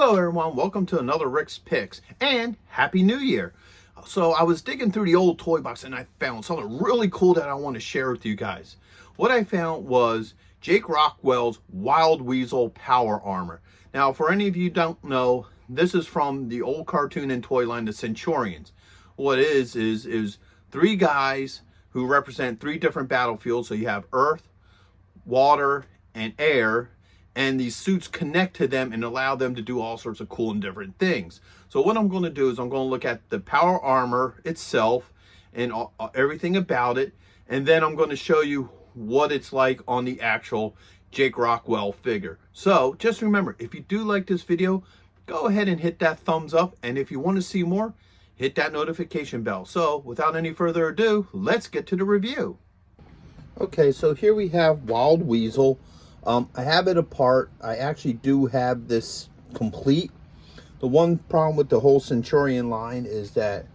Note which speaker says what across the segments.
Speaker 1: Hello everyone, welcome to another Rick's Picks, and Happy New Year. So I was digging through the old toy box and I found something really cool that I want to share with you guys. What I found was Jake Rockwell's Wild Weasel Power Armor. Now for any of you who don't know, this is from the old cartoon and toy line, the Centurions. What it is three guys who represent three different battlefields. So you have Earth, water, and air. And these suits connect to them and allow them to do all sorts of cool and different things. So what I'm going to do is I'm going to look at the power armor itself and everything about it. And then I'm going to show you what it's like on the actual Jake Rockwell figure. So just remember, if you do like this video, go ahead and hit that thumbs up. And if you want to see more, hit that notification bell. So without any further ado, let's get to the review. Okay, so here we have Wild Weasel. I have it apart. I actually do have this complete. The one problem with the whole Centurion line is that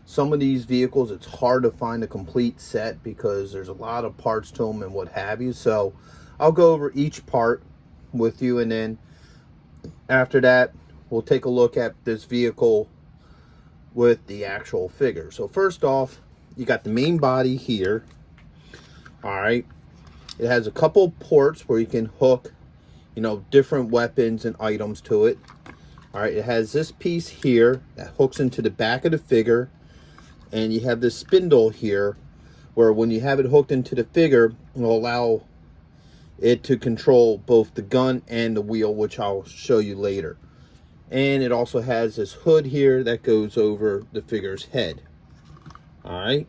Speaker 1: some of these vehicles, it's hard to find a complete set because there's a lot of parts to them and what have you. So I'll go over each part with you, and then after that, we'll take a look at this vehicle with the actual figure. So first off, you got the main body here. All right. It has a couple ports where you can hook, different weapons and items to it. All right, it has this piece here that hooks into the back of the figure. And you have this spindle here where when you have it hooked into the figure, it will allow it to control both the gun and the wheel, which I'll show you later. And it also has this hood here that goes over the figure's head. All right,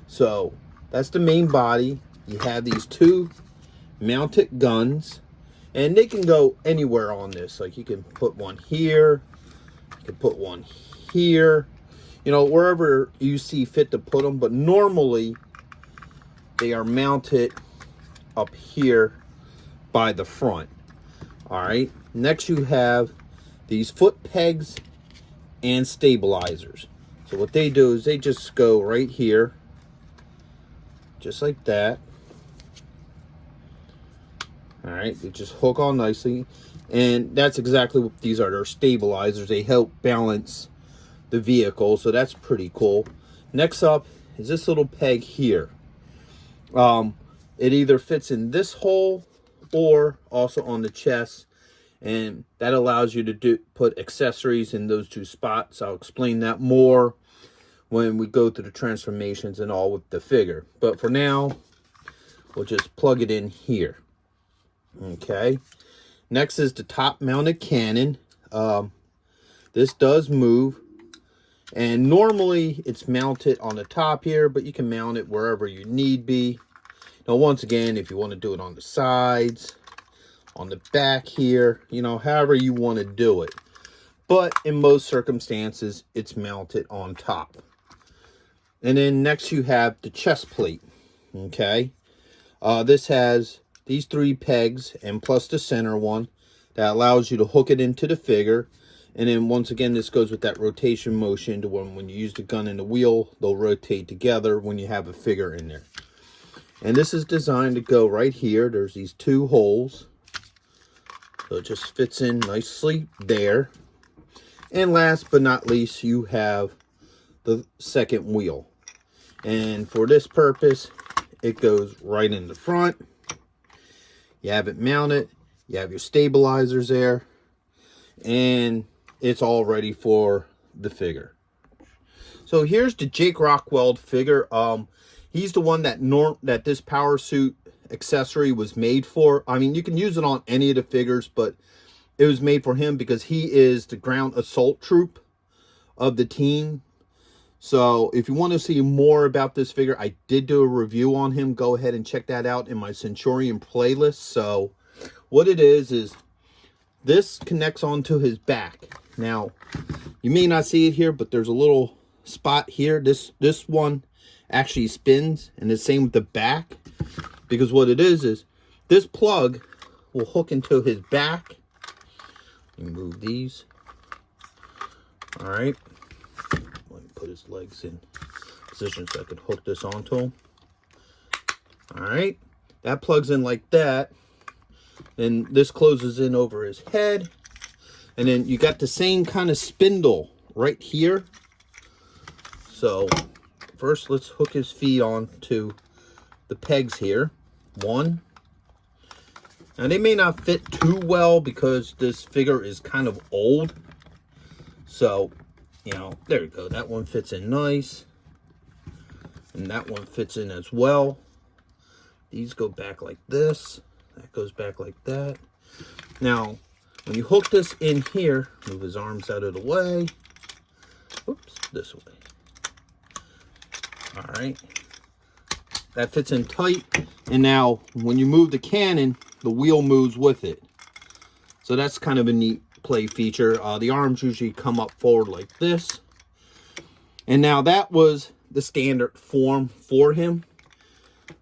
Speaker 1: so that's the main body. You have these two mounted guns, and they can go anywhere on this. Like you can put one here, you can put one here, wherever you see fit to put them. But normally they are mounted up here by the front. All right. Next you have these foot pegs and stabilizers. So what they do is they just go right here, just like that. All right, they just hook on nicely, and that's exactly what these are. They're stabilizers. They help balance the vehicle, so that's pretty cool. Next up is this little peg here. It either fits in this hole or also on the chest, and that allows you to put accessories in those two spots. I'll explain that more when we go through the transformations and all with the figure. But for now, we'll just plug it in here. Okay, next is the top mounted cannon. This does move, and normally it's mounted on the top here, but you can mount it wherever you need be. Now once again, if you want to do it on the sides, on the back here, however you want to do it, but in most circumstances it's mounted on top. And then next you have the chest plate. Okay, this has these three pegs and plus the center one that allows you to hook it into the figure. And then once again, this goes with that rotation motion to when you use the gun and the wheel, they'll rotate together when you have a figure in there. And this is designed to go right here. There's these two holes, so it just fits in nicely there. And last but not least, you have the second wheel. And for this purpose, it goes right in the front. You have it mounted, you have your stabilizers there, and it's all ready for the figure. So here's the Jake Rockwell figure. He's the one that this power suit accessory was made for. I mean, you can use it on any of the figures, but it was made for him because he is the ground assault troop of the team. So if you want to see more about this figure, I did do a review on him. Go ahead and check that out in my Centurion playlist. So what it is this connects onto his back. Now, you may not see it here, but there's a little spot here. This one actually spins, and the same with the back. Because what it is this plug will hook into his back. Let me move these. All right. Put his legs in position so I could hook this onto him. All right, that plugs in like that. Then this closes in over his head, And then you got the same kind of spindle right here. So first let's hook his feet on to the pegs here. One. Now they may not fit too well because this figure is kind of old. So, you know, there you go. That one fits in nice. And that one fits in as well. These go back like this. That goes back like that. Now, when you hook this in here, move his arms out of the way. Oops, this way. All right. That fits in tight. And now, when you move the cannon, the wheel moves with it. So that's kind of a neat play feature. The arms usually come up forward like this. And now that was the standard form for him,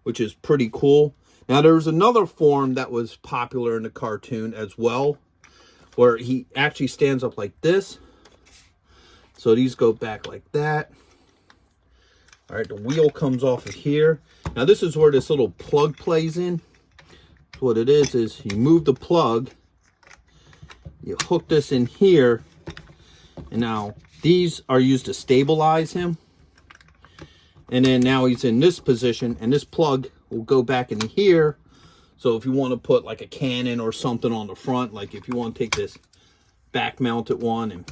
Speaker 1: which is pretty cool. Now there's another form that was popular in the cartoon as well, where he actually stands up like this. So these go back like that. All right, the wheel comes off of here. Now this is where this little plug plays in. What it is you move the plug, you hook this in here, and now these are used to stabilize him. And then now he's in this position, and this plug will go back in here. So if you want to put like a cannon or something on the front, like if you want to take this back mounted one and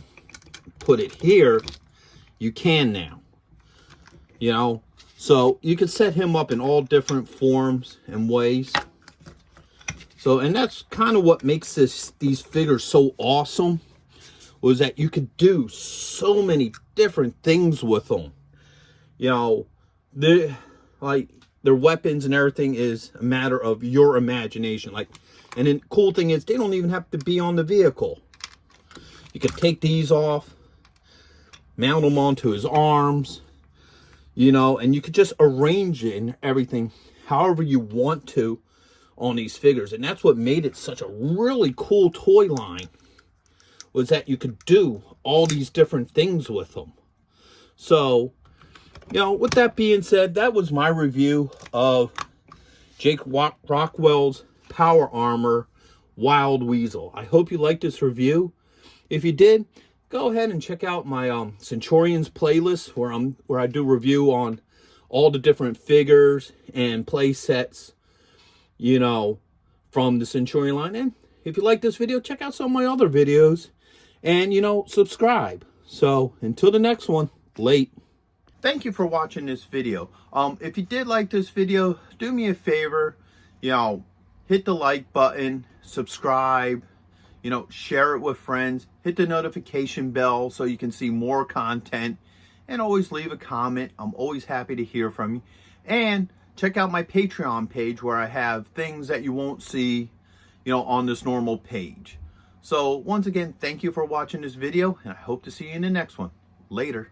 Speaker 1: put it here, you can now. You know, so you can set him up in all different forms and ways. So, and that's kind of what makes these figures so awesome, was that you could do so many different things with them. You know, their weapons and everything is a matter of your imagination. Like, and the cool thing is they don't even have to be on the vehicle. You could take these off, mount them onto his arms, you know, and you could just arrange it and everything however you want to on these figures. And that's what made it such a really cool toy line, was that you could do all these different things with them. So, you know, with that being said, that was my review of Jake Rockwell's Power Armor Wild Weasel. I hope you liked this review. If you did, go ahead and check out my Centurions playlist, where I do review on all the different figures and play sets, you know, from the Centurion line. And if you like this video, check out some of my other videos and, you know, subscribe. So until the next one, late. Thank you for watching this video. If you did like this video, do me a favor, you know, hit the like button, subscribe, you know, share it with friends, hit the notification bell so you can see more content, and always leave a comment. I'm always happy to hear from you. And check out my Patreon page, where I have things that you won't see, you know, on this normal page. So once again, thank you for watching this video, and I hope to see you in the next one. Later.